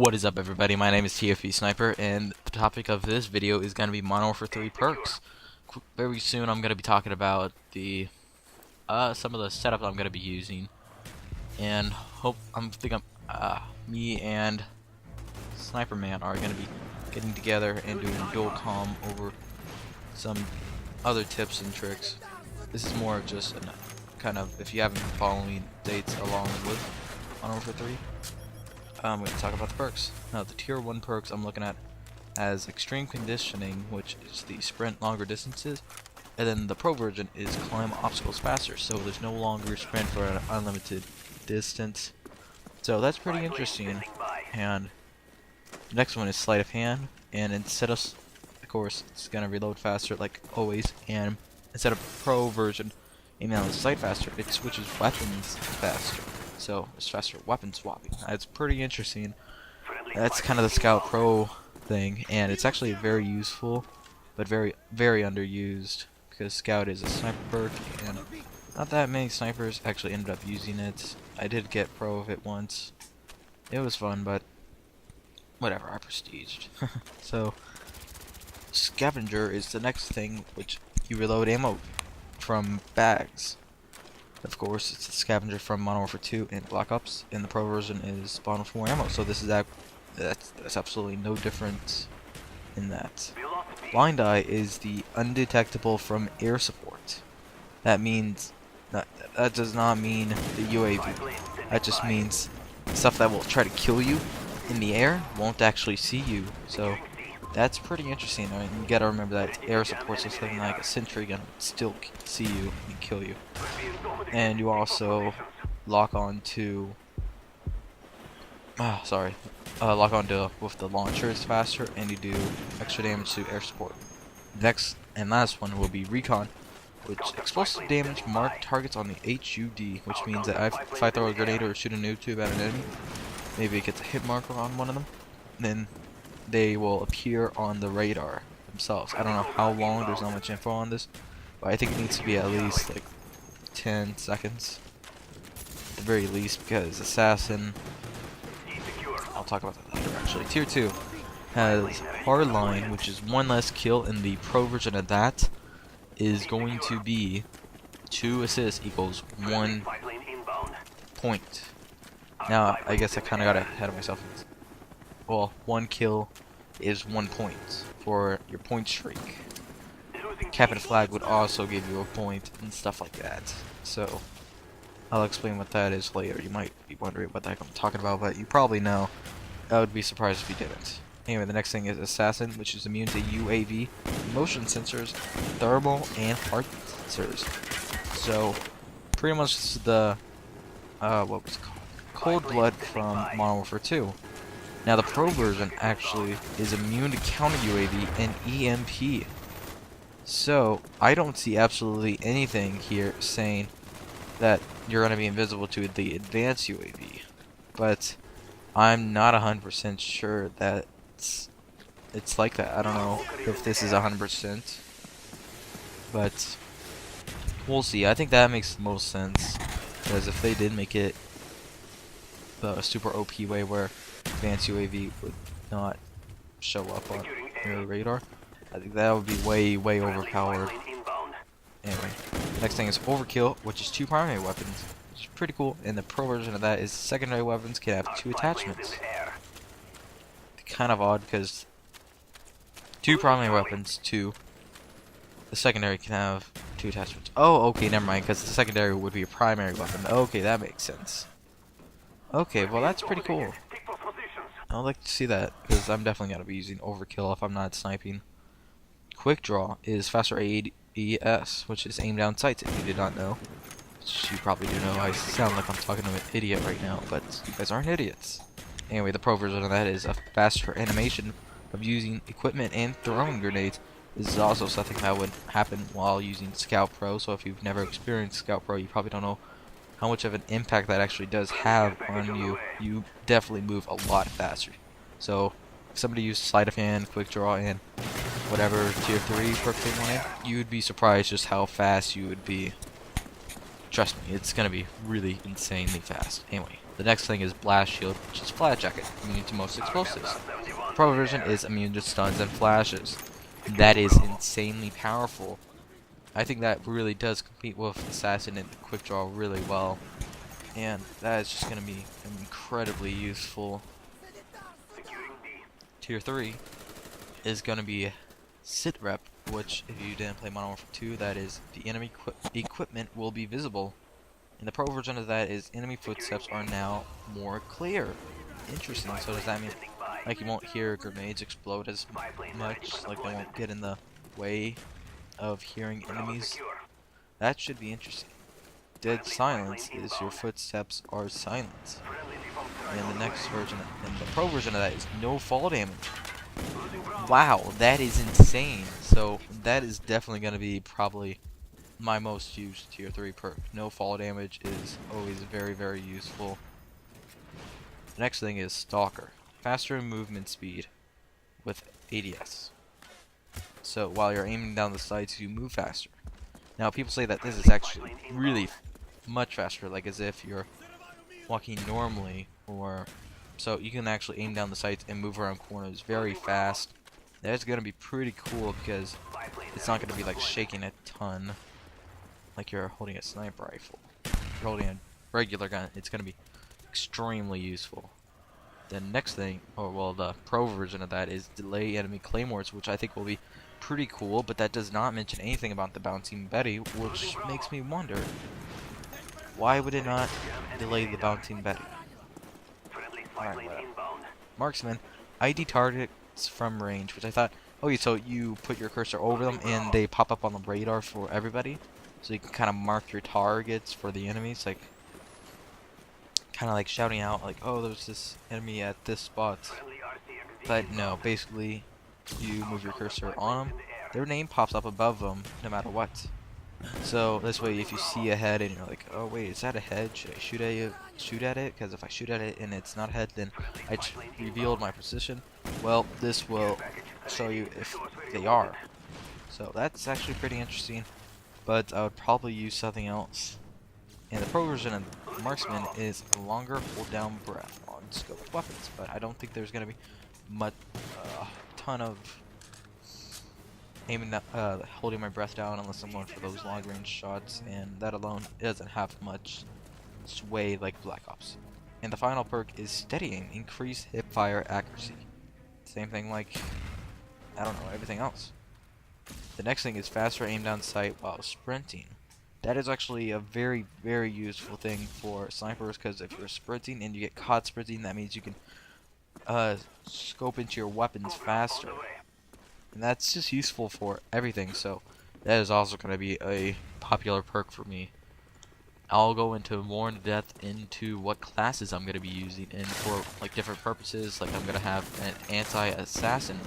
What is up, everybody? My name is TFE Sniper, and the topic of this video is going to be Modern Warfare 3 perks. Very soon I'm going to be talking about the some of the setup I'm going to be using, and me and Sniper Man are going to be getting together and doing dual comm over some other tips and tricks. This is more of just a kind of, if you haven't been following dates along with Modern Warfare 3. I'm going to talk about the perks. Now, the tier 1 perks I'm looking at as extreme conditioning, which is the sprint longer distances, and then the pro version is climb obstacles faster, so there's no longer sprint for an unlimited distance. So that's pretty interesting. And the next one is sleight of hand, and instead of course, it's going to reload faster like always, and instead of pro version aiming on the sight faster, it switches weapons faster. So it's faster weapon swapping. It's pretty interesting. That's kind of the Scout Pro thing, and it's actually very useful, but very underused, because Scout is a sniper perk, and not that many snipers actually ended up using it. I did get pro of it once. It was fun, but whatever, I prestiged. So Scavenger is the next thing, which you reload ammo from bags. Of course, it's the Scavenger from Modern Warfare 2 and Black Ops, and the pro version is spawn with more ammo. So this is that's absolutely no different in that. Blind Eye is the undetectable from air support. That means that does not mean the UAV. That just means stuff that will try to kill you in the air won't actually see you. So that's pretty interesting. I mean, you gotta remember that air supports is something like a sentry gun would still see you and kill you. And you also lock on to lock on to with the launchers faster, and you do extra damage to air support. Next and last one will be recon, which explosive damage mark targets on the HUD, which means that if I throw a grenade or shoot a noob tube at an enemy, maybe it gets a hit marker on one of them, then they will appear on the radar themselves. I don't know how long, there's not much info on this, but I think it needs to be at least like 10 seconds at the very least, because Assassin, I'll talk about that later actually. Tier 2 has Hardline, which is one less kill, and the pro version of that is going to be 2 assists equals 1 point. Now, I guess I kind of got ahead of myself. Well, 1 kill is 1 point for your point streak. Captain Flag would also give you a point and stuff like that. So I'll explain what that is later. You might be wondering what the heck I'm talking about, but you probably know. I would be surprised if you didn't. Anyway, the next thing is Assassin, which is immune to UAV, motion sensors, thermal, and heart sensors. So pretty much the what was it called? Cold Blood from Modern Warfare 2. Now the pro version actually is immune to counter UAV and EMP. So I don't see absolutely anything here saying that you're going to be invisible to the advanced UAV. But I'm not 100% sure that it's like that. I don't know if this is 100%. But we'll see. I think that makes the most sense. Because if they did make it the super OP way where advanced UAV would not show up on your radar, I think that would be way overpowered. Anyway, next thing is Overkill, which is 2 primary weapons, which is pretty cool, and the pro version of that is secondary weapons can have 2 attachments. Kind of odd, because 2 primary weapons to the secondary can have 2 attachments. Oh, okay, never mind, because the secondary would be a primary weapon. Okay, that makes sense. Okay, well that's pretty cool. I'd like to see that, because I'm definitely going to be using Overkill if I'm not sniping. Quick Draw is faster ADS, which is aim down sights, if you did not know. Which you probably do know. I sound like I'm talking to an idiot right now, but you guys aren't idiots. Anyway, the pro version of that is a faster animation of using equipment and throwing grenades. This is also something that would happen while using Scout Pro, so if you've never experienced Scout Pro, you probably don't know how much of an impact that actually does have on you. You definitely move a lot faster. So if somebody used sleight of hand, quick draw, and whatever tier 3 perk they wanted, you'd be surprised just how fast you would be. Trust me, it's gonna be really insanely fast. Anyway, The next thing is Blast Shield, which is Flat Jacket, immune to most explosives. The Pro version is immune to stuns and flashes. That is insanely powerful. I think that really does compete with Assassin and Quick Draw really well. And that is just going to be incredibly useful. Tier 3 is going to be Sit Rep, which if you didn't play Modern Warfare 2, that is the enemy equipment will be visible. And the Pro version of that is enemy footsteps are now more clear. Interesting. So does that mean like you won't hear grenades explode as much, like they won't get in the way of hearing enemies? That should be interesting. Dead silence is your footsteps are silent. And the next version, and the Pro version of that is no fall damage. Wow, that is insane. So that is definitely going to be probably my most used tier 3 perk. No fall damage is always very, very useful. The next thing is Stalker. Faster movement speed with ADS. So while you're aiming down the sights, you move faster. Now people say that this is actually really much faster, like as if you're walking normally, or so you can actually aim down the sights and move around corners very fast. That's gonna be pretty cool because it's not gonna be like shaking a ton like you're holding a sniper rifle. If you're holding a regular gun, it's gonna be extremely useful. The next thing, or well, the Pro version of that is delay enemy claymores, which I think will be pretty cool, but that does not mention anything about the bouncing Betty, which makes me wonder, why would it not delay the bouncing Betty? Alright, Marksman, ID targets from range, which I thought, okay, so you put your cursor over them and they pop up on the radar for everybody, so you can kind of mark your targets for the enemies, like kind of like shouting out like, oh, there's this enemy at this spot. But no, basically you move your cursor on them, their name pops up above them no matter what. So this way, if you see a head and you're like, oh wait, is that a head? Should I shoot at it? Because if I shoot at it and it's not a head, then I revealed my position. Well, this will show you if they are. So that's actually pretty interesting. But I would probably use something else. And the Pro version of Marksman is a longer hold down breath on scoped weapons, but I don't think there's gonna be much, ton of aiming that, holding my breath down unless I'm going for those long range shots, and that alone doesn't have much sway like Black Ops. And the final perk is Steady Aim, increase hip fire accuracy. Same thing like, I don't know, everything else. The next thing is faster aim down sight while sprinting. That is actually a very, very useful thing for snipers, because if you're sprinting and you get caught sprinting, that means you can scope into your weapons faster. And that's just useful for everything, so that is also going to be a popular perk for me. I'll go into more in depth into what classes I'm going to be using and for like different purposes. Like I'm going to have an anti-assassin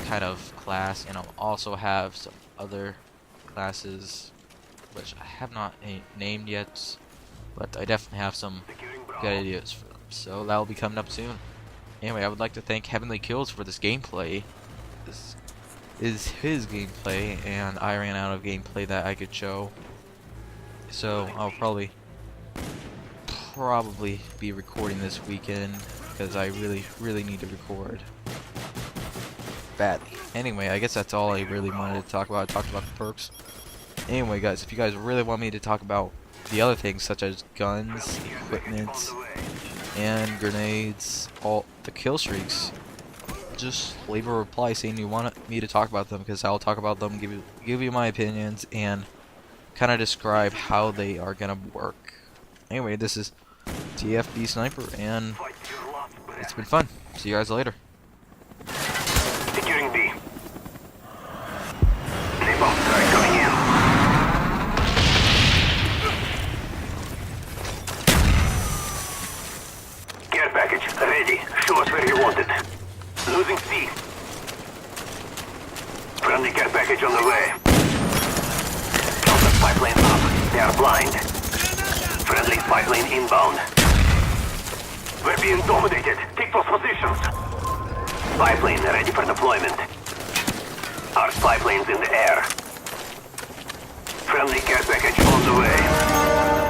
kind of class, and I'll also have some other classes which I have not named yet, but I definitely have some good ideas for them, so that will be coming up soon. Anyway, I would like to thank Heavenly Kills for this gameplay. This is his gameplay, and I ran out of gameplay that I could show, so I'll probably be recording this weekend because I really need to record badly. Anyway, I guess that's all I really wanted to talk about. I talked about the perks. Anyway, guys, if you guys really want me to talk about the other things such as guns, equipment, and grenades, all the kill streaks, just leave a reply saying you want me to talk about them, because I'll talk about them, give you my opinions, and kind of describe how they are gonna work. Anyway, this is TFB Sniper, and it's been fun. See you guys later. Securing B. Napalm strike coming in. Care package ready. Show us where you want it. Losing C. Friendly care package on the way. Counter spy plane up. They are blind. Friendly spy plane inbound. We're being dominated. Take those positions. Spy plane ready for deployment. Our spy plane's in the air. Friendly care package on the way.